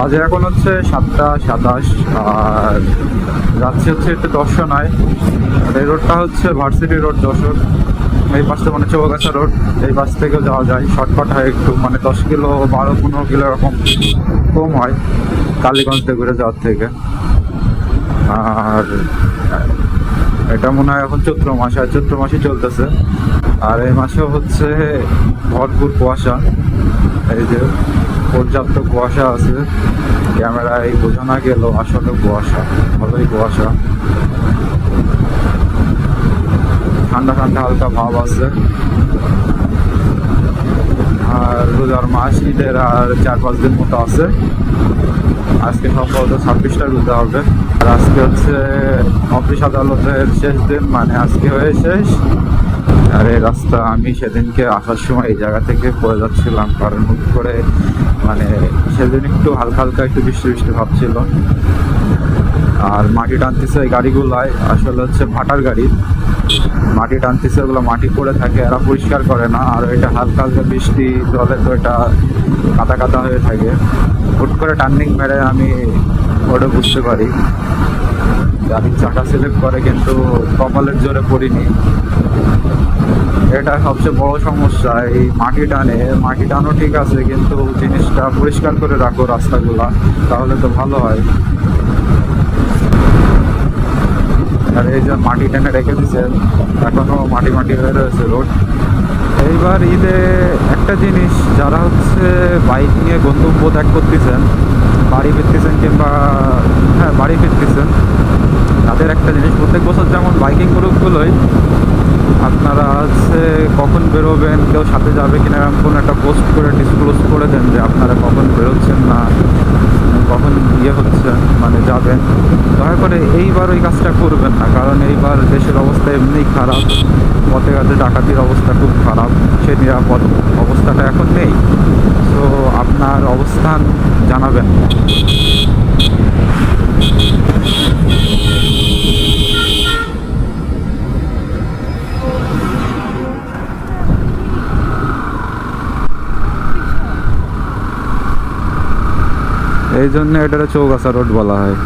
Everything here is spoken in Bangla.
বাজে এখন হচ্ছে 7টা 27 আর যাচ্ছি হচ্ছে একটু দর্শনায়। আর এই রোডটা হচ্ছে ভার্সিটি রোড যশোর। এই পাশ থেকে মানে চৌগাছা রোড, এই পাশ থেকেও যাওয়া যায়, শর্টকাট হয় একটু, মানে 10 কিলো 12-15 কিলো এরকম কম হয় কালীগঞ্জ থেকে ঘুরে যাওয়ার থেকে। আর এটা মনে হয় এখন চৈত্র মাস, আর চৈত্র মাসই চলতেছে। আর এই মাসেও হচ্ছে ভরপুর কুয়াশা, এই যে পর্যাপ্ত কুয়াশা আছে, ক্যামেরায় বোঝা না গেল আসলে কুয়াশা, ভালোই কুয়াশা। ঠান্ডা ঠান্ডা হালকা ভাব আছে। আর রোজার মাস, ঈদের আর 4-5 দিন মতো আছে। আজকে সম্ভবত 26টা রোজা হবে। আর আজকে হচ্ছে অফিস আদালতের শেষ দিন, মানে আজকে হয়ে শেষ। আর এই রাস্তা, আমি সেদিনকে আসার সময় এই জায়গা থেকে পড়ে যাচ্ছিলাম, কারণ হুট করে মানে সেদিন একটু হালকা হালকা একটু বৃষ্টি বৃষ্টি ভাব ছিল। আর মাটি টানতেছে এই গাড়িগুলাই, আসলে হচ্ছে ভাটার গাড়ি, মাটি টানতেছে, ওগুলো মাটি পড়ে থাকে, এরা পরিষ্কার করে না। আর এটা হালকা হালকা বৃষ্টি জলে তো এটা কাদা কাদা হয়ে থাকে। হুট করে টার্নিং মেরে আমি ওটা বুঝতে পারি গাড়ির চাকা স্লিপ করে, কিন্তু কপালের জোরে পড়িনি। এটা সবচেয়ে বড় সমস্যা, এই মাটি টানে। মাটি টানো ঠিক আছে, কিন্তু জিনিসটা পরিষ্কার করে রাখো রাস্তাগুলা, তাহলে তো ভালো হয়। আর এই যে মাটি টেনে রেখে দিচ্ছে, এখনো মাটি মাটি হয়ে রয়েছে রোড। এইবার ঈদে একটা জিনিস, যারা হচ্ছে বাইক নিয়ে গন্তব্য ত্যাগ করতেছেন, বাড়ি ফিরতেছেন, কিংবা হ্যাঁ বাড়ি ফিরতেছেন, তাদের একটা জিনিস, প্রত্যেক বছর যেমন বাইকিং গ্রুপগুলোই আপনারা হচ্ছে কখন বেরোবেন, কেউ সাথে যাবে কিনা, এরকম কোনো একটা পোস্ট করে ডিসক্লোজ করে দেন যে আপনারা কখন বেরোচ্ছেন না, কখন হচ্ছে মানে যাবেন। দয়া করে এইবার ওই কাজটা করবেন না, কারণ এইবার দেশের অবস্থা এমনিই খারাপ, পথে ঘাটে ডাকাতির অবস্থা খুব খারাপ, সে নিরাপদ অবস্থাটা এখন নেই। তো আপনার অবস্থান জানাবেন। এই জন্য এটারে চৌগাছা রোড বলা হয়।